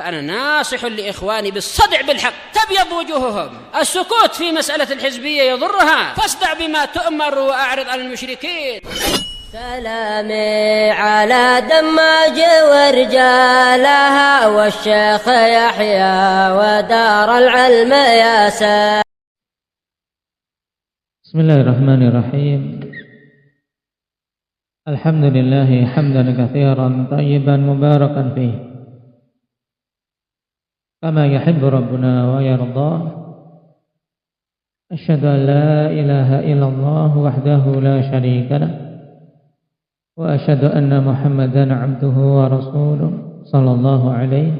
فأنا ناصح لإخواني بالصدع بالحق تبيض وجوههم. السكوت في مسألة الحزبية يضرها، فاصدع بما تؤمر وأعرض عن المشركين. سلامي على دماج ورجالها والشيخ يحيى ودار العلم يا سلام. بسم الله الرحمن الرحيم. الحمد لله حمدا كثيرا طيبا مباركا فيه كما يحب ربنا ويرضى. أشهد أن لا إله إلا الله وحده لا شريك له وأشهد أن محمدا عبده ورسوله صلى الله عليه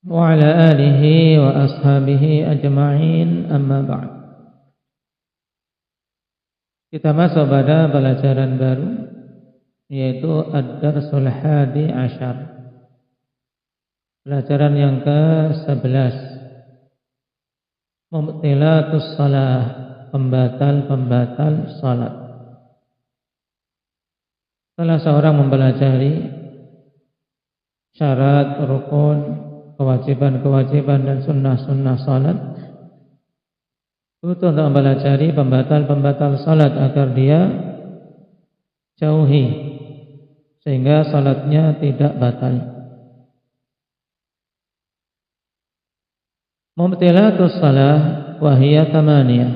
وعلى آله وأصحابه أجمعين. أما بعد. Kita masuk pada pelajaran baru, yaitu Ad-Darsul Hadi Asyar, pelajaran yang ke-11, Mubtilatus Salah, pembatal-pembatal salat. Setelah seorang mempelajari syarat, rukun, kewajiban-kewajiban dan sunnah-sunnah salat, butuh untuk mempelajari pembatal-pembatal salat agar dia jauhi sehingga salatnya tidak batal. Mubtilatus salah wahiyya tamaniyah,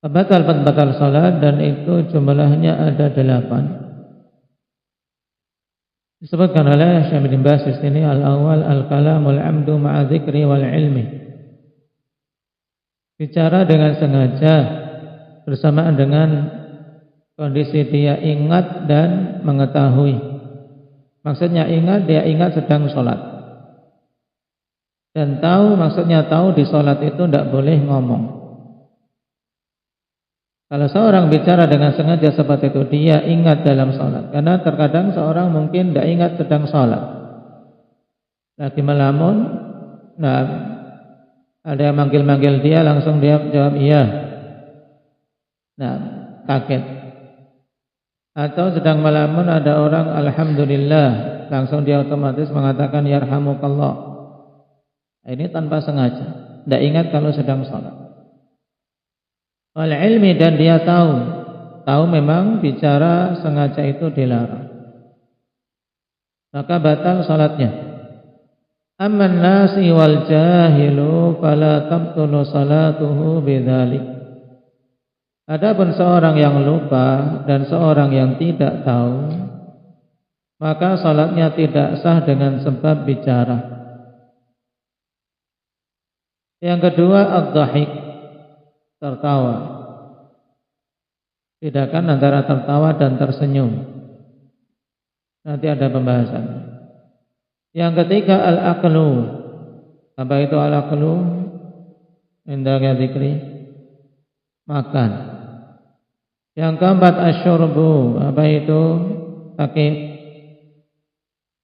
pembatal-pembatal salat, dan itu jumlahnya ada 8. Disebutkan oleh Syekh bin Baz di sini, al-awwal al-kalamul amdu ma'a dzikri wal ilmi, bicara dengan sengaja bersamaan dengan kondisi dia ingat dan mengetahui. Maksudnya ingat, dia ingat sedang sholat, dan tahu, maksudnya tahu di sholat itu tidak boleh ngomong. Kalau seorang bicara dengan sengaja seperti itu, dia ingat dalam sholat. Karena terkadang seorang mungkin tidak ingat sedang sholat, lagi melamun, ada yang manggil-manggil dia, langsung dia jawab iya. Kaget. Atau sedang melamun, ada orang alhamdulillah, langsung dia otomatis mengatakan yarhamukallah. Ini tanpa sengaja, tidak ingat kalau sedang sholat. Wal ilmi, dan dia tahu memang bicara sengaja itu dilarang, maka batal sholatnya. Amman nasi wal jahilu fala tabtulu salatuhu bidzalik. Adapun seorang yang lupa dan seorang yang tidak tahu, maka salatnya tidak sah dengan sebab bicara. Yang kedua, ad-dhahik, tertawa. Bedakan antara tertawa dan tersenyum, nanti ada pembahasannya. Yang ketiga, al-aqlu. Apa itu al-aqlu? Inda dzikri, makan. Yang keempat, asyurbu. Apa itu? Takib,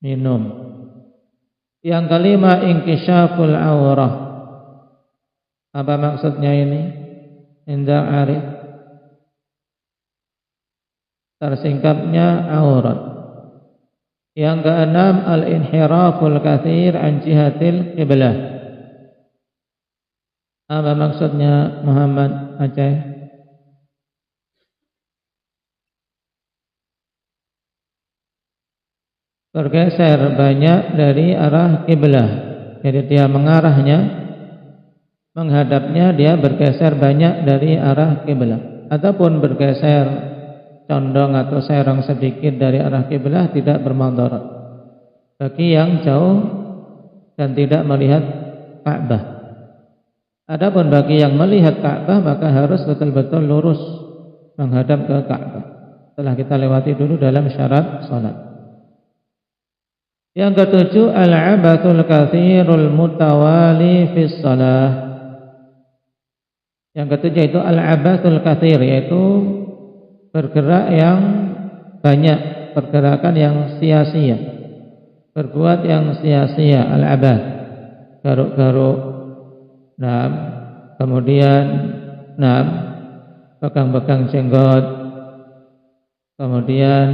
minum. Yang kelima, inkishaful aurah. Apa maksudnya ini? Inda arif, tersingkapnya aurat. Yang keenam, al-inhiraful katsir an jihatil qiblah. Apa maksudnya, Muhammad Aceh? Bergeser banyak dari arah kiblah. Jadi dia menghadapnya dia bergeser banyak dari arah kiblah. Ataupun bergeser condong atau serong sedikit dari arah kiblah tidak bermadarat bagi yang jauh dan tidak melihat Ka'bah. Adapun bagi yang melihat Ka'bah, maka harus betul-betul lurus menghadap ke Ka'bah. Telah kita lewati dulu dalam syarat salat. Yang ketujuh, al-'abathul katsirul mutawali fis shalah. Yang ketujuh itu al-'abathul katsir, yaitu bergerak yang banyak, pergerakan yang sia-sia, berbuat yang sia-sia, al-'abath, garuk-garuk, kemudian pegang-pegang jenggot, kemudian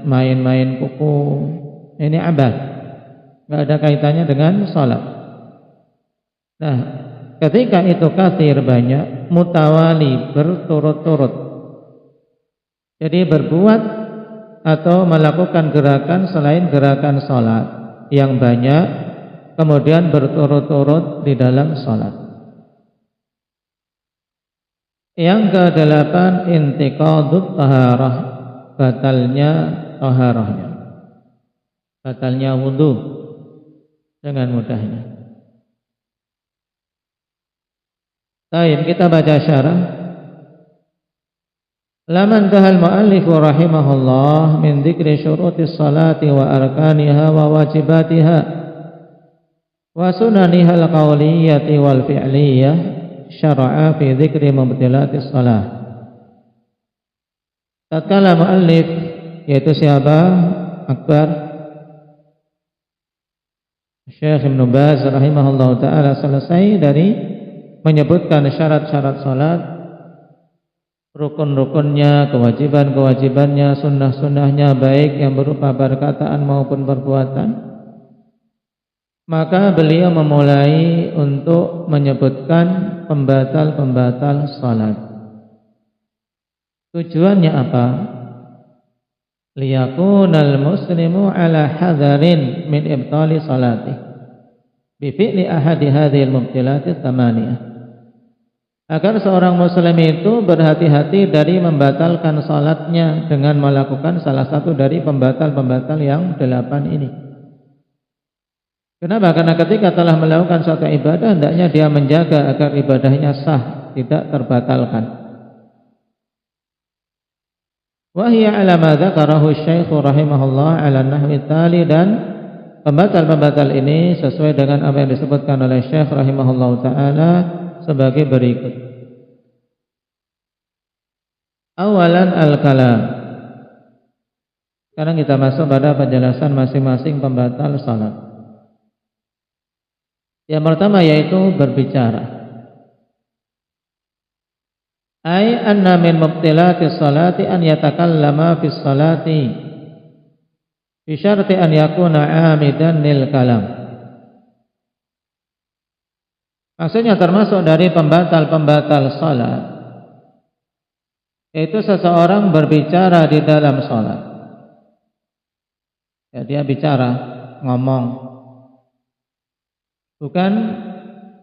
main-main kuku, Ini abad, nggak ada kaitannya dengan salat. Nah, ketika itu katsir banyak, mutawali berturut-turut. Jadi berbuat atau melakukan gerakan selain gerakan salat yang banyak, kemudian berturut-turut di dalam salat. Yang ke-8, intiqadut taharah, batalnya taharahnya, batalnya wudu dengan mudahnya. Baik, kita baca syarah. Laman tahal mu'allif rahimahullah min dzikri syurutis salati wa arkaniha wa wajibatiha wa sunaniha al-qawliyyati wal fi'liyyah, syara'a fi dzikri mubtilatis salah. Tatkala mu'allif, yaitu siapa? Akbar Syekh Ibn Baz rahimahullah ta'ala, selesai dari menyebutkan syarat-syarat salat, rukun-rukunnya, kewajiban-kewajibannya, sunnah-sunnahnya, baik yang berupa perkataan maupun perbuatan, maka beliau memulai untuk menyebutkan pembatal-pembatal salat. Tujuannya apa? Liyakunal muslimu ala hadarin min ibtali salatih bi fi'li ahadi hadhil mubtilati tsamaniyah, agar seorang muslim itu berhati-hati dari membatalkan salatnya dengan melakukan salah satu dari pembatal-pembatal yang 8 ini. Kenapa? Karena ketika telah melakukan suatu ibadah, hendaknya dia menjaga agar ibadahnya sah, tidak terbatalkan. Wa hiya ala ma dzakarahu Syekh rahimahullah ala nahwi tali, dan pembatal-pembatal ini sesuai dengan apa yang disebutkan oleh Syekh rahimahullah taala sebagai berikut. Awalan al-kalam. Sekarang kita masuk pada penjelasan masing-masing pembatal salat. Yang pertama yaitu berbicara. Ai anna min mubtilatis salati an yatakallama fis salati bi syarti an yakuna amidan lil kalam. Maksudnya termasuk dari pembatal-pembatal salat, yaitu seseorang berbicara di dalam salat. Ya, dia bicara, ngomong, bukan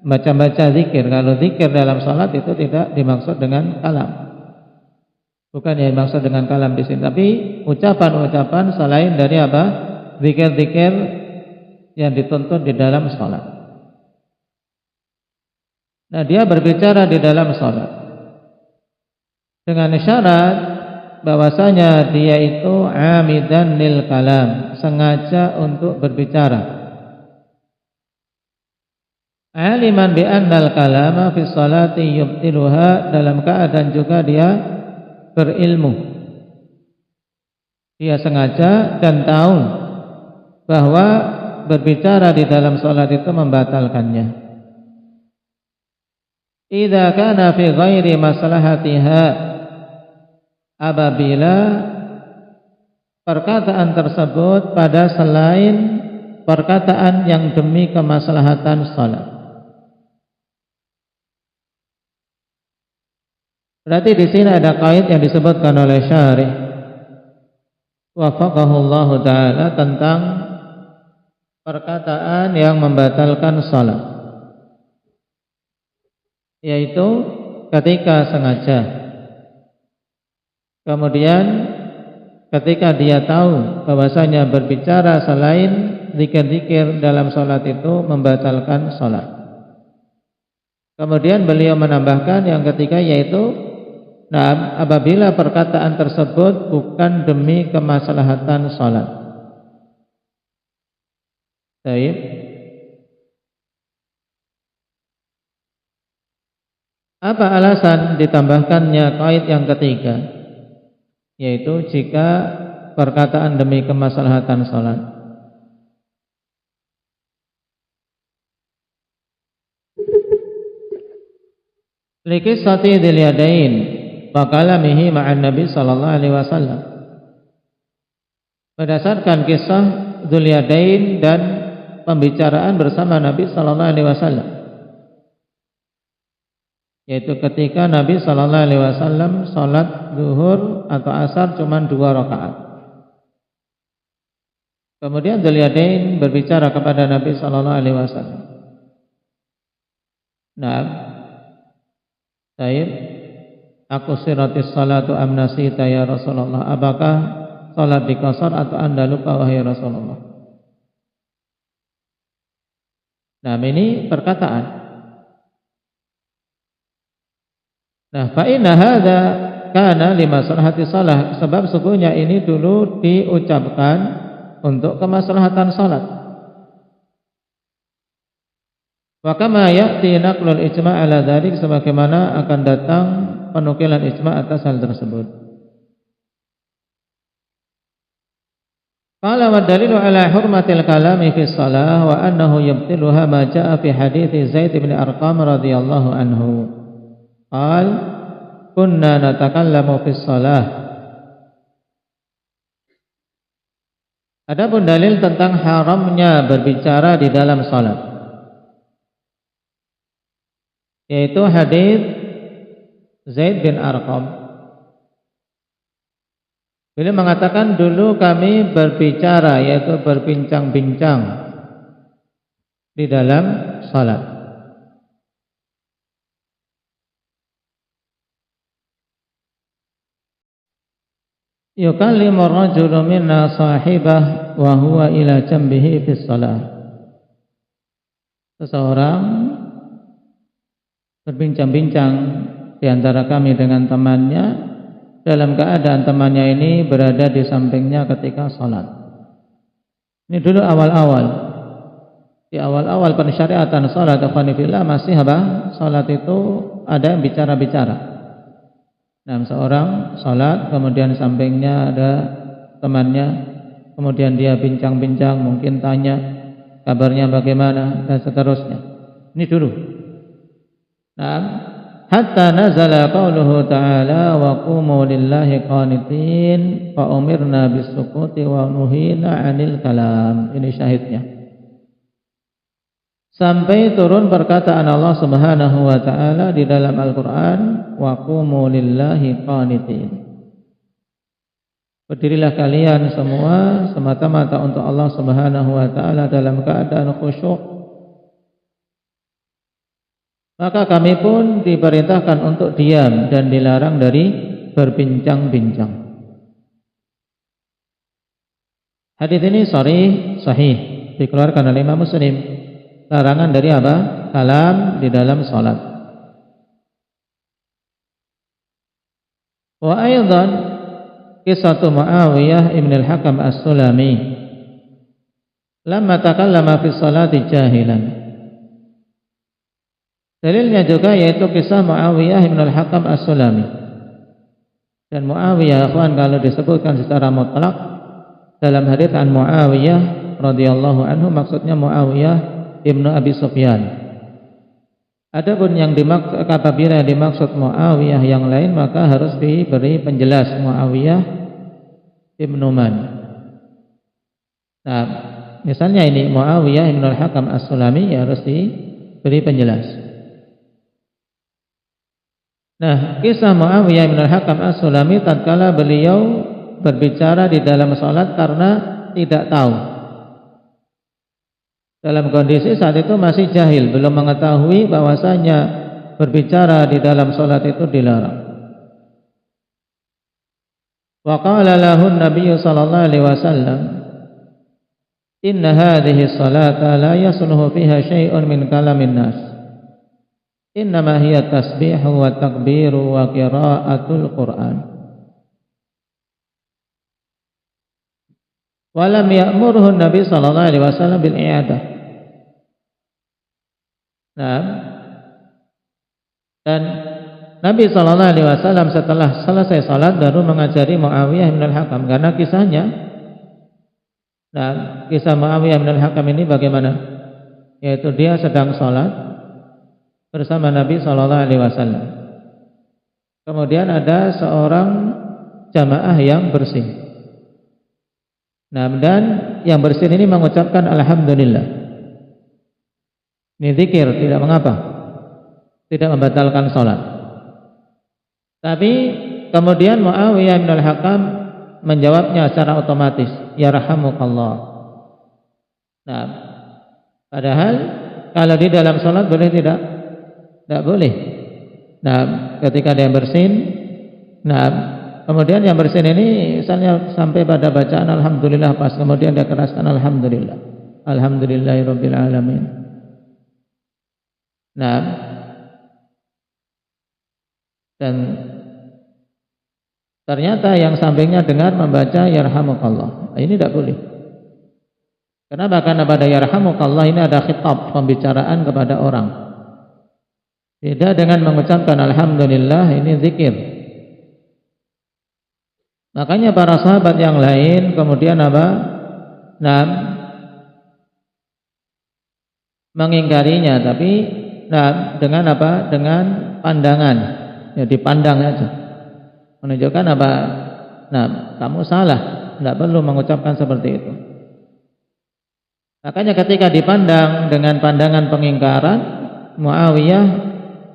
baca-baca zikir. Kalau zikir dalam salat itu tidak dimaksud dengan kalam, bukan yang dimaksud dengan kalam di sini, tapi ucapan-ucapan selain dari apa? Zikir-zikir yang dituntut di dalam salat. Nah, dia berbicara di dalam salat dengan syarat bahwasanya dia itu amidan lil kalam, sengaja untuk berbicara. Aliman bi annal kalama fi salati yubtiluha, dalam keadaan juga dia berilmu, dia sengaja dan tahu bahwa berbicara di dalam salat itu membatalkannya. Idza kana fi ghairi maslahatiha, apabila perkataan tersebut pada selain perkataan yang demi kemaslahatan salat. Berarti di sini ada kait yang disebutkan oleh syarih wafaqahullahu taala tentang perkataan yang membatalkan salat, yaitu ketika sengaja, kemudian ketika dia tahu bahwasanya berbicara selain zikir-zikir dalam salat itu membatalkan salat. Kemudian beliau menambahkan yang ketiga, yaitu apabila perkataan tersebut bukan demi kemaslahatan salat. Baik. Apa alasan ditambahkannya kait yang ketiga? Yaitu jika perkataan demi kemaslahatan salat. Likisati dzil yadain wa kalamihi ma'an Nabi sallallahu alaihi wasallam. Berdasarkan kisah Dzul-Yadain dan pembicaraan bersama Nabi sallallahu alaihi wasallam. Yaitu ketika Nabi sallallahu alaihi wasallam salat zuhur atau asar cuma 2 rakaat. Kemudian Dzul-Yadain berbicara kepada Nabi sallallahu alaihi wasallam. Nah, Sayyid, aku siratis salatu am nasita ya Rasulullah. Apakah salat diqasar atau Anda lupa wahai Rasulullah? Nah, ini perkataan. Nah, fa inna hadza kana limaslahati shalah, sebab sesungguhnya ini dulu diucapkan untuk kemaslahatan salat. Wa kama ya'ti naqlul ijma' ala dzalik, sebagaimana akan datang penukilan ijma' atas hal tersebut. Qala wa dalilu ala hurmatil kalami fi shalah wa annahu yubtiluha ma jaa'a fi hadithi Zaid bin Arqam radhiyallahu anhu. Qal kunna natakallamu fi shalah. Adapun dalil tentang haramnya berbicara di dalam salat, yaitu hadis Zaid bin Arqam. Beliau mengatakan dulu kami berbicara, yaitu berbincang-bincang di dalam salat. Yukallimu ar-rajulu minna sahibah wa huwa ila jambihi fi shalah. Seseorang berbincang-bincang di antara kami dengan temannya dalam keadaan temannya ini berada di sampingnya ketika salat. Ini dulu awal-awal. Di awal-awal pensyariatan salat, ikhwanifillah, masih apa? Salat itu ada yang bicara-bicara. Nah, seorang salat, kemudian sampingnya ada temannya, kemudian dia bincang-bincang, mungkin tanya kabarnya bagaimana dan seterusnya. Ini dulu. Nah, hatta nazala qauluhu ta'ala wa qumu lillahi qanitin fa umirna bisukuti wa nuhina 'anil kalam. Ini syahidnya. Sampai turun perkataan Allah Subhanahu wa taala di dalam Al-Qur'an, wa qumu lillahi qanitin. Berdirilah kalian semua semata-mata untuk Allah Subhanahu wa taala dalam keadaan khusyuk. Maka kami pun diperintahkan untuk diam dan dilarang dari berbincang-bincang. Hadis ini sahih dikeluarkan oleh Imam Muslim. Larangan dari apa? Kalam di dalam salat. Wa aidan kisah Muawiyah ibn al-Hakam as-Sulami lamma takallama fi salati jahilan. Dalilnya juga yaitu kisah Muawiyah ibn al-Hakam as-Sulami. Dan Muawiyah, ikhwan, kalau disebutkan secara mutlak dalam hadits an Muawiyah radhiyallahu anhu, maksudnya Muawiyah Ibnu Abi Sufyan. Adapun yang dimaksud, apabila dimaksud Muawiyah yang lain, maka harus diberi penjelas Muawiyah Ibnu Man. Nah, misalnya ini Muawiyah Ibnu al-Hakam as-Sulami, ya harus diberi penjelas. Nah, kisah Muawiyah Ibnu al-Hakam as-Sulami tatkala beliau berbicara di dalam salat karena tidak tahu. Dalam kondisi saat itu masih jahil, belum mengetahui bahwasanya berbicara di dalam salat itu dilarang. Wa qala lahu an-nabiy sallallahu alaihi wasallam, "Inna hadhihi as-salata la yasluhu fiha syai'un min kalamin nas. Innama hiya tasbihu wa takbiru wa qira'atul Qur'an." Wa lam ya'murhu an-nabiy sallallahu alaihi wasallam bil i'adah. Nah, dan Nabi sallallahu alaihi wasallam setelah selesai salat baru mengajari Muawiyah bin al-Hakam, karena kisahnya, nah, kisah Muawiyah bin al-Hakam ini bagaimana? Yaitu dia sedang salat bersama Nabi sallallahu alaihi wasallam. Kemudian ada seorang jamaah yang bersih. Nah, dan yang bersin ini mengucapkan alhamdulillah. Ini zikir, tidak mengapa, tidak membatalkan salat. Tapi kemudian Muawiyah bin al-Hakam menjawabnya secara otomatis, yarhamukallah. Nah, padahal kalau di dalam salat boleh tidak? Tidak boleh. Nah, ketika dia bersin, nah, kemudian yang bersin ini misalnya sampai pada bacaan alhamdulillah pas, kemudian dia keraskan alhamdulillah, alhamdulillahirabbil alamin. Nah, dan ternyata yang sampingnya dengar membaca yarhamukallah. Ini tidak boleh. Kenapa? Karena pada yarhamukallah ini ada khitab, pembicaraan kepada orang. Beda dengan mengucapkan alhamdulillah, ini zikir. Makanya para sahabat yang lain kemudian apa? Nah, mengingkarinya, tapi nah, dengan apa? Dengan pandangan. Ya, dipandang saja. Menunjukkan apa? Nah, kamu salah, tidak perlu mengucapkan seperti itu. Makanya ketika dipandang dengan pandangan pengingkaran, Muawiyah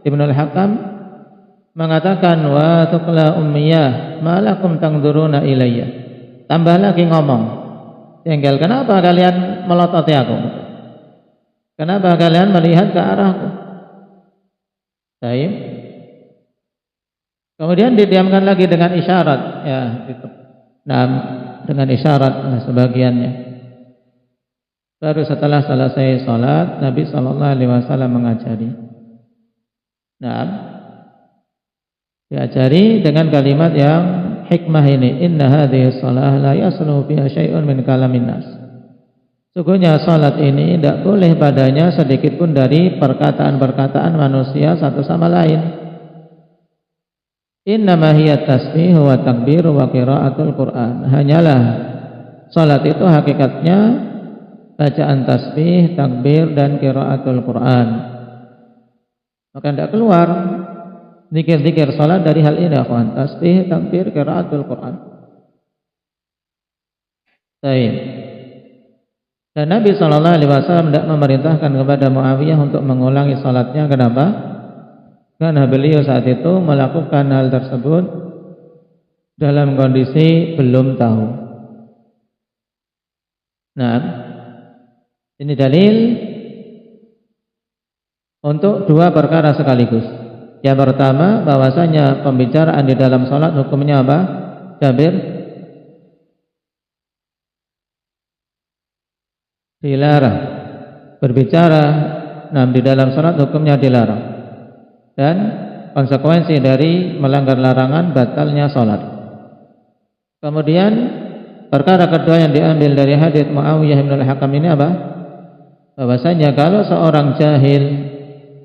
ibn al-Hakam mengatakan, wa tuqla ummiyah malakum tangduruna ilayya. Tambah lagi ngomong, tinggal, kenapa kalian melototi aku? Kenapa kalian melihat ke arahku? Baik. Kemudian didiamkan lagi dengan isyarat, ya, gitu. Nah, dengan isyarat sebagiannya. Baru setelah selesai salat, Nabi sallallahu alaihi wasallam mengajari. Nah, diajari dengan kalimat yang hikmah ini, inna hadhihi shalah la yasluhu fiha syai'un min kalamin nas. Sungguhnya salat ini tidak boleh padanya sedikit pun dari perkataan-perkataan manusia satu sama lain. Innama hiya tasbih wa takbir wa qiraatul Qur'an. Hanyalah salat itu hakikatnya bacaan tasbih, takbir dan qiraatul Qur'an. Maka tidak keluar zikir-zikir salat dari hal ini, akhwan. Tasbih, takbir, qiraatul Qur'an. Baik. Dan Nabi sallallahu alaihi wasallam tidak memerintahkan kepada Muawiyah untuk mengulangi salatnya. Kenapa? Karena beliau saat itu melakukan hal tersebut dalam kondisi belum tahu. Nah, ini dalil untuk dua perkara sekaligus. Yang pertama, bahwasanya pembicaraan di dalam salat hukumnya apa? Jabir, dilarang. Berbicara di dalam salat hukumnya dilarang. Dan konsekuensi dari melanggar larangan batalnya salat. Kemudian perkara kedua yang diambil dari hadits Muawiyah bin al-Hakam ini apa? Bahwasanya kalau seorang jahil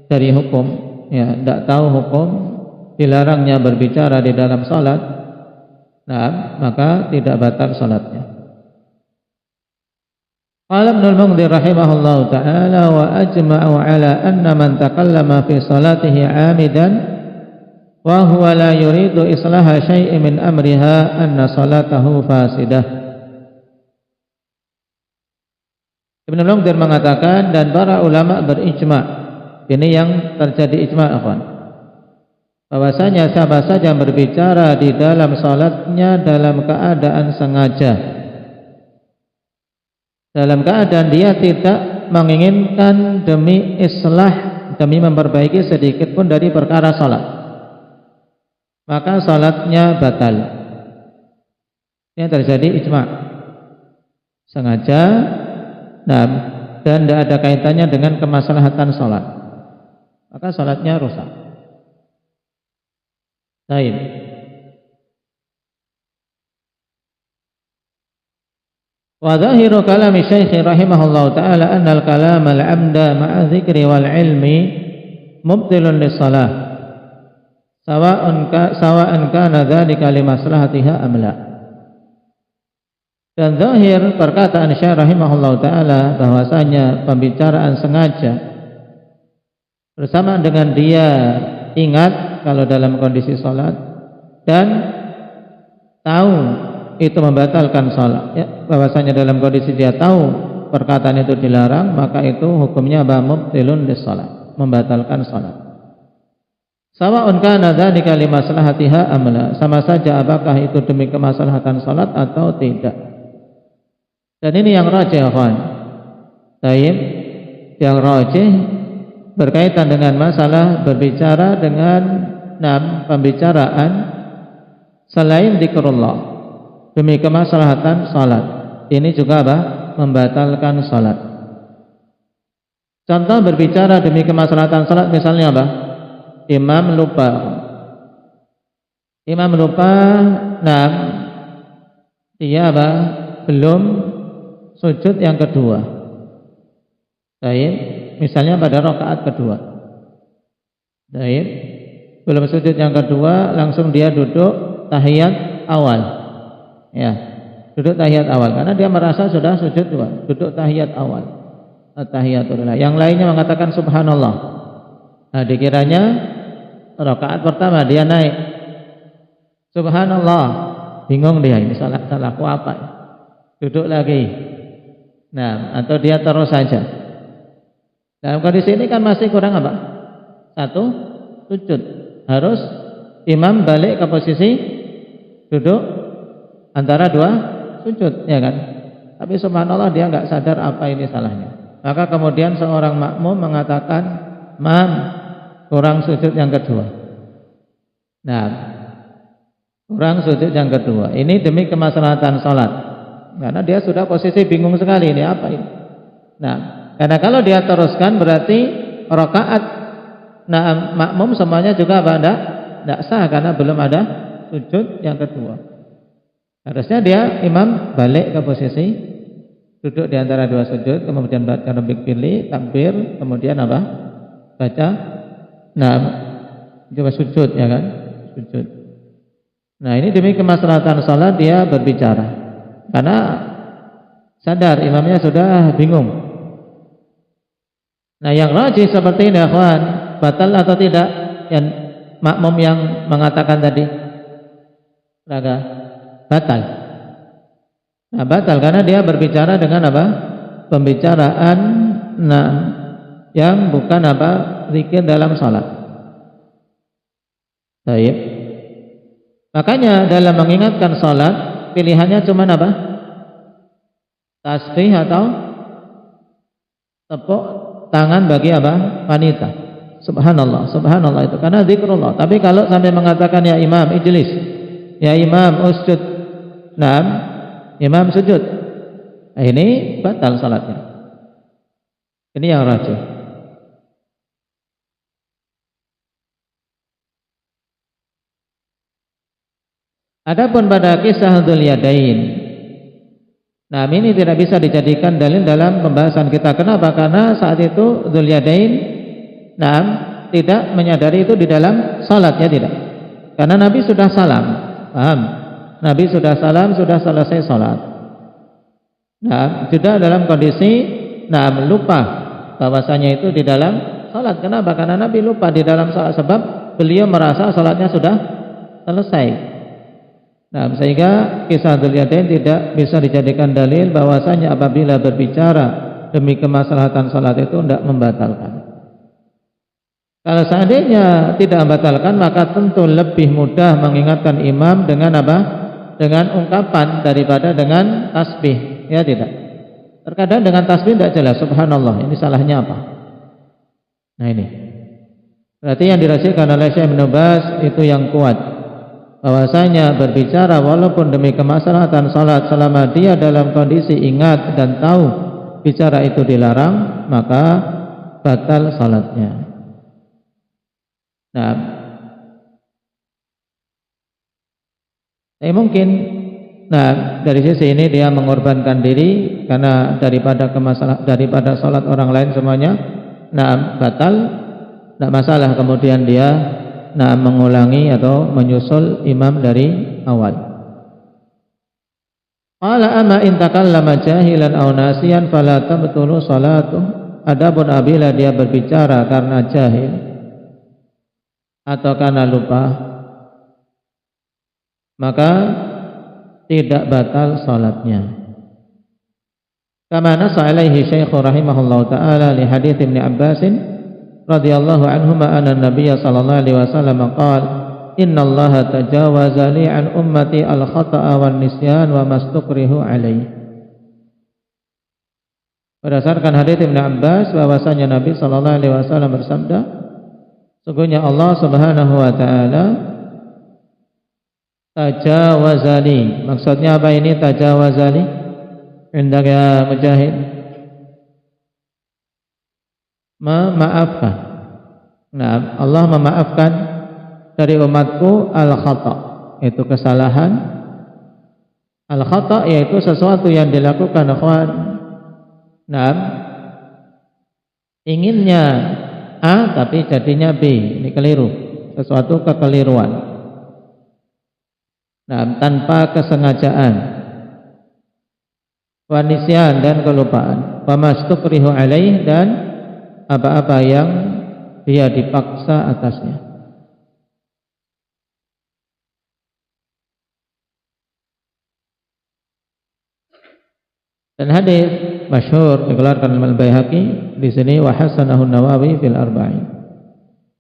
dari hukum, ya, tidak tahu hukum, dilarangnya berbicara di dalam salat, nah, maka tidak batal salatnya. Qala Ibnu al-Munzir rahimahullahu ta'ala wa ajma'u ala anna man takallama fi salatihi 'amidan wa huwa la yuridu islaha syai'in min amriha anna salatahu fasidah. Ibnu al-Munzir mengatakan, dan para ulama berijma', ini yang terjadi ijma', akhwan, bahwasanya siapa saja yang berbicara di dalam salatnya dalam keadaan sengaja, dalam keadaan dia tidak menginginkan demi islah, demi memperbaiki sedikit pun dari perkara salat, maka salatnya batal. Ini terjadi ijma', sengaja, nah, dan tidak ada kaitannya dengan kemaslahatan salat, maka salatnya rusak. Baik. Wa zahiru kalami Syekh rahimahullahu taala anna al-kalam al-'amda ma'a dzikri wal 'ilmi mubtilun lis-shalah sawa'an kana dzalika li maslahatiha am la. Dan zahir perkataan Syekh rahimahullahu taala bahwasanya pembicaraan sengaja bersama dengan dia ingat kalau dalam kondisi salat dan tahu itu membatalkan salat, ya, bahwasanya dalam kondisi dia tahu perkataan itu dilarang, maka itu hukumnya mubtilun lis-shalah, membatalkan salat. Sawa'un kana dzalika limaslahatiha am la, sama saja apakah itu demi kemaslahatan salat atau tidak. Dan ini yang rajih, ikhwan. Taib, yang rajih berkaitan dengan masalah berbicara dengan pembicaraan selain zikrullah demi kemaslahatan salat. Ini juga membatalkan salat. Contoh berbicara demi kemaslahatan salat misalnya Imam lupa, dia belum sujud yang kedua. Baik, misalnya pada rakaat kedua. Baik, belum sujud yang kedua, langsung dia duduk tahiyat awal. Ya, duduk tahiyat awal karena dia merasa sudah sujud dua, duduk tahiyat awal. At-tahiyatulillah. Yang lainnya mengatakan subhanallah. Nah, dikiranya rakaat pertama dia naik subhanallah, bingung dia, ini salahku apa? Duduk lagi. Nah, atau dia terus saja. Dalam kondisi ini kan masih kurang satu sujud. Harus imam balik ke posisi duduk antara dua sujud, ya kan? Tapi subhanallah dia nggak sadar apa ini salahnya. Maka kemudian seorang makmum mengatakan, "Mam, kurang sujud yang kedua." Nah, kurang sujud yang kedua. Ini demi kemaslahatan salat. Karena dia sudah posisi bingung sekali, ini apa ini? Nah, karena kalau dia teruskan berarti rakaat makmum semuanya juga tidak sah karena belum ada sujud yang kedua. Harusnya dia imam balik ke posisi duduk di antara dua sujud, kemudian baca rabbik pilih takbir, kemudian baca coba sujud, ya kan? Sujud. Nah, ini demi kemaslahatan salat dia berbicara. Karena sadar imamnya sudah bingung. Nah, yang rajih seperti ini, ikhwan, batal atau tidak yang makmum yang mengatakan tadi? Batal. Nah, batal karena dia berbicara dengan pembicaraan yang bukan zikir dalam salat. Baik. Makanya dalam mengingatkan salat pilihannya cuma tasbih atau tepuk tangan bagi wanita. Subhanallah, subhanallah itu karena zikrullah. Tapi kalau sampai mengatakan ya imam ijlis, ya imam usjud, imam sujud, nah, ini batal salatnya. Ini yang rajih. Adapun pada kisah Dzul Yadain, nah ini tidak bisa dijadikan dalil dalam pembahasan kita. Kenapa? Karena saat itu Dzul Yadain tidak menyadari itu di dalam salatnya, tidak. Karena Nabi sudah salam, paham? Nabi sudah salam, sudah selesai salat. Nah, sudah dalam kondisi lupa bahwasanya itu di dalam salat. Kenapa? Karena Nabi lupa di dalam salat sebab beliau merasa salatnya sudah selesai. Nah, sehingga kisah Dzul Yadain tidak bisa dijadikan dalil bahwasanya apabila berbicara demi kemaslahatan salat itu tidak membatalkan. Kalau seandainya tidak membatalkan, maka tentu lebih mudah mengingatkan imam dengan dengan ungkapan daripada dengan tasbih, ya tidak. Terkadang dengan tasbih tidak jelas, subhanallah, ini salahnya apa? Nah, ini berarti yang dirasikan oleh Syekh Ibnu Baz itu yang kuat, bahwasanya berbicara walaupun demi kemaslahatan salat selama dia dalam kondisi ingat dan tahu bicara itu dilarang, maka batal salatnya. Nah, mungkin dari sisi ini dia mengorbankan diri karena daripada salat orang lain semuanya batal, tidak masalah kemudian dia mengulangi atau menyusul imam dari awal. Qala amma in takallama jahilan aw nasiyan fala tabtulu salatuh. Adapun apabila dia berbicara karena jahil atau karena lupa, maka tidak batal salatnya. Kama nassa alaihi Syekh rahimahullahu taala li hadits Ibnu Abbas radhiyallahu anhuma anna Nabiy sallallahu alaihi wasallam qala innallaha tajawaza li an ummati al-khata'a wan nisyan wa mastukrihu alaihi. Berdasarkan hadits Ibnu Abbas bahwasanya Nabi sallallahu alaihi wasallam bersabda, sesungguhnya Allah Subhanahu wa taala tajawazali. Maksudnya apa ini tajawazali? Indak ya Mujahid, memaafkan. Nah, Allah memaafkan dari umatku al-khata', itu kesalahan. Al-khata' yaitu sesuatu yang dilakukan ikhwan. Nah, inginnya A tapi jadinya B, ini keliru, sesuatu kekeliruan. Nah, tanpa kesengajaan. Wanisyan dan kelupaan, pamastukrihu alaih dan apa-apa yang dia dipaksa atasnya. Dan hadis masyhur dikeluarkan oleh Al-Baihaqi di sini wa hasanahu Nawawi fil Arba'in.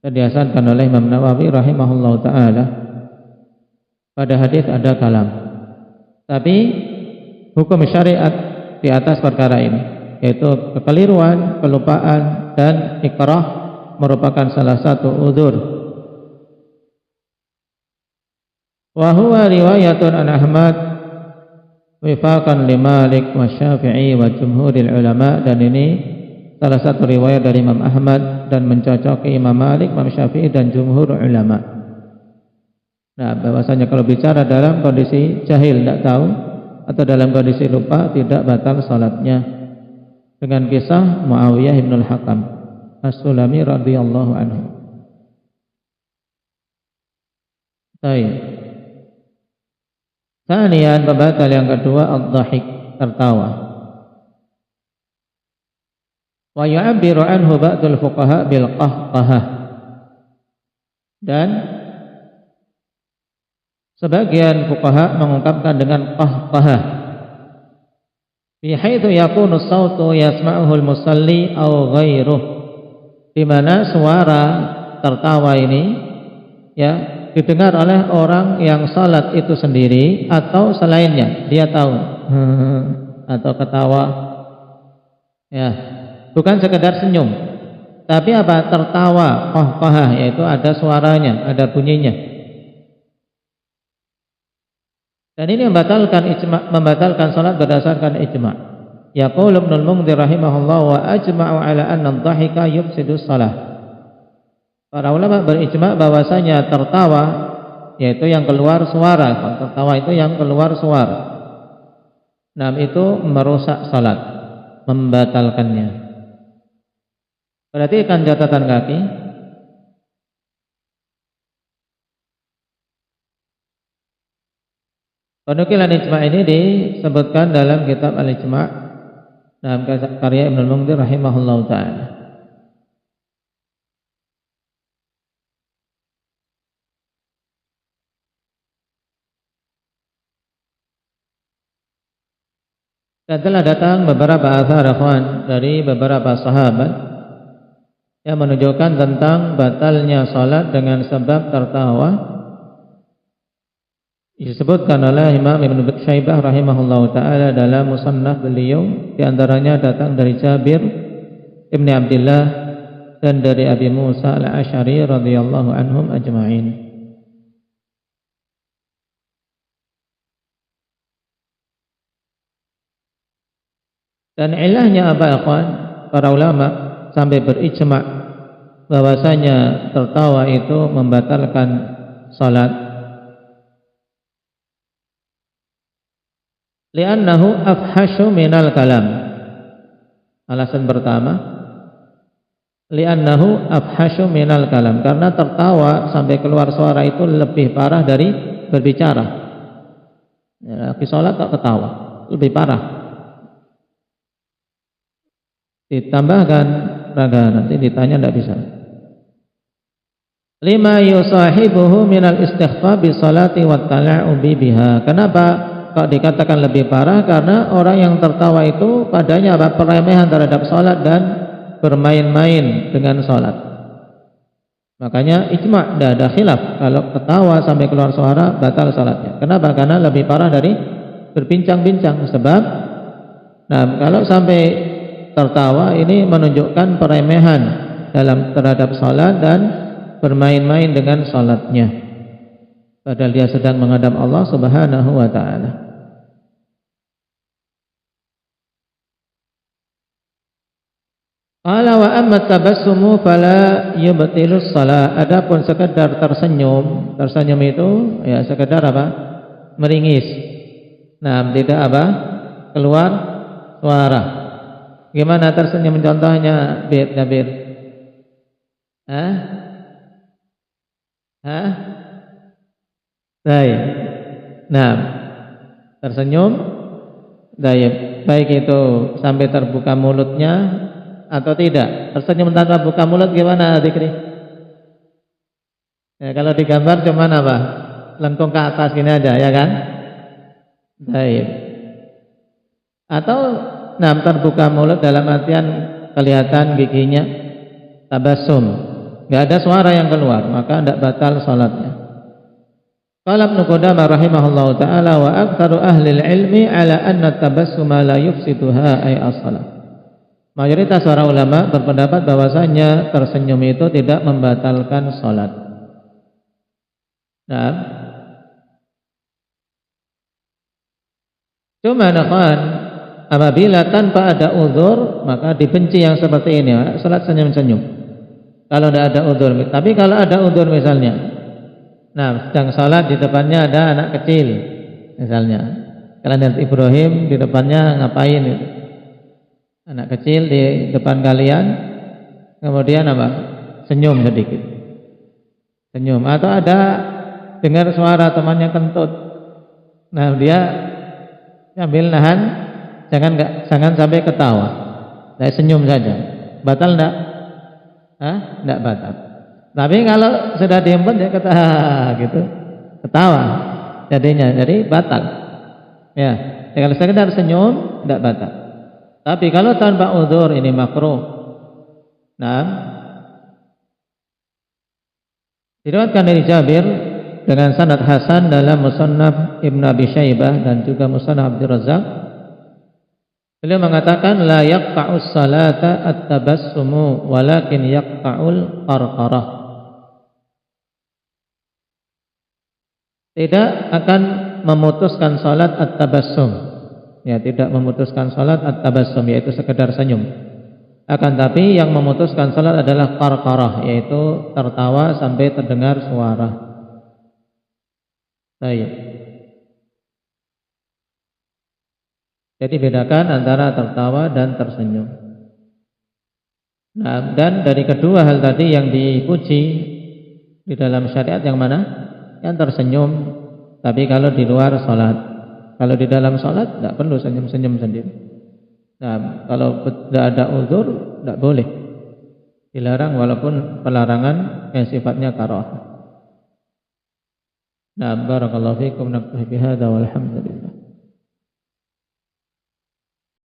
Dan dihasankan oleh Imam Nawawi rahimahullahu taala. Pada hadis ada kalam. Tapi hukum syariat di atas perkara ini, yaitu kekeliruan, kelupaan, dan ikrah merupakan salah satu udzur. Wa huwa riwayatun an Ahmad wifaqan li Malik wa Syafi'i wa jumhuril ulama, dan ini salah satu riwayat dari Imam Ahmad dan mencocoki Imam Malik, Imam Syafi'i dan jumhur ulama. Nah, bahwasanya kalau bicara dalam kondisi jahil, tidak tahu, atau dalam kondisi lupa, tidak batal salatnya, dengan kisah Muawiyah bin Al-Hakam As-Sulami radhiyallahu anhu. Baik. Tsaniyan, pembatal yang kedua ad-dhahik, tertawa. Wa yu'abbiru anhu ba'dul fuqaha bil qahqahah. Dan sebagian fuqaha mengungkapkan dengan qahqahah, bi haitsu yakunu as-sautu yasma'uhu al-musalli aw ghairuh, di mana suara tertawa ini ya didengar oleh orang yang salat itu sendiri atau selainnya, dia tahu atau ketawa ya, bukan sekedar senyum, tapi apa, tertawa qahqahah, yaitu ada suaranya, ada bunyinya. Dan ini membatalkan salat berdasarkan ijma'. Yaqul Ibnu al-Mundhir rahimahullah wa ajma'u ala anna ad-dhahika yufsidu shalah. Para ulama berijma' bahwasanya tertawa, yaitu yang keluar suara, tertawa itu yang keluar suara, nah itu merusak salat, membatalkannya. Perhatikan catatan kaki. Penukilan ijma' ini disebutkan dalam kitab Al-Ijma' dalam karya Ibnu al-Mundhir rahimahullahu ta'ala. Dan telah datang beberapa athar ikhwan dari beberapa sahabat yang menunjukkan tentang batalnya salat dengan sebab tertawa. Disebutkan oleh Imam Ibnu Syaibah rahimahullahu taala dalam musannaf beliau, di antaranya datang dari Jabir Ibnu Abdullah dan dari Abi Musa al-Asy'ari radhiyallahu anhum ajma'in. Dan ilahnya apa ikhwan? Para ulama sampai berijma' bahwasanya tertawa itu membatalkan salat. Li'annahu afhashu minal kalam. Alasan pertama, li'annahu afhashu minal kalam, karena tertawa sampai keluar suara itu lebih parah dari berbicara. Ya, lagi sholat kok ketawa, lebih parah. Ditambahkan raga, nanti ditanya tidak bisa. Lima yusahibuhu minal istighfa bi salati wa tala'ubi biha. Kenapa? kok dikatakan lebih parah? Karena orang yang tertawa itu padanya apa? Peremehan terhadap salat dan bermain-main dengan salat. Makanya ijma', tidak ada khilaf, kalau ketawa sampai keluar suara batal salatnya. Kenapa? Karena lebih parah dari berbincang-bincang. Sebab kalau sampai tertawa ini menunjukkan peremehan terhadap salat dan bermain-main dengan salatnya. Padahal dia sedang menghadap Allah Subhanahu wa ta'ala. Qala wa amma tabassumu fala yubtilus shalah. Adapun sekedar tersenyum itu ya sekedar apa? Meringis. Tidak apa? Keluar suara. Gimana tersenyum contohnya, Nabir? Baik. Tersenyum. Baik itu sampai terbuka mulutnya atau tidak. Tersenyum tanpa buka mulut gimana, Dikri? Ya, kalau digambar cuman apa? Lengkung ke atas gini aja, ya kan? Baik. Atau terbuka mulut dalam artian kelihatan giginya, tabassum. Enggak ada suara yang keluar, maka tidak batal salatnya. Qala Ibnu Qudamah rahimahullahu taala wa aktsaru ahli ilmi ala anna tabassuma la yufsiduha ay as-shalah. Mayoritas para ulama berpendapat bahwasanya tersenyum itu tidak membatalkan salat. Cuma apabila tanpa ada uzur maka dibenci yang seperti ini, salat senyum-senyum. Kalau tidak ada uzur, tapi kalau ada uzur misalnya, sedang salat di depannya ada anak kecil, misalnya. Kalian lihat Ibrahim di depannya ngapain itu? Anak kecil di depan kalian, kemudian apa? Senyum sedikit. Senyum. Atau ada dengar suara temannya kentut. Dia sambil nahan, jangan sampai ketawa. Senyum saja. Batal enggak? Enggak batal. Tapi kalau sudah diempat ya gitu, ketawa jadinya, jadi batal. Ya, kalau sekedar senyum tidak batal. Tapi kalau tanpa uzur ini makruh. Diriwayatkan dari Jabir dengan sanad hasan dalam Musannaf Ibnu Abi Syaibah dan juga Musannaf Abdul Razzaq. Beliau mengatakan la yaqta'us salata at-tabassumu walakin yaqta'ul qarqarah. Tidak akan memutuskan salat at-tabassum. Ya, tidak memutuskan salat at-tabassum, yaitu sekedar senyum. Akan tapi yang memutuskan salat adalah qarqarah, yaitu tertawa sampai terdengar suara. Baik. Jadi bedakan antara tertawa dan tersenyum. Dan dari kedua hal tadi yang dipuji di dalam syariat yang mana? Yang tersenyum, tapi kalau di luar salat. Kalau di dalam salat tidak perlu senyum-senyum sendiri. Kalau tidak ada uzur tidak boleh. Dilarang walaupun pelarangan yang sifatnya karahah. Barakallahu fiikum, naktafi bihadza walhamdulillah.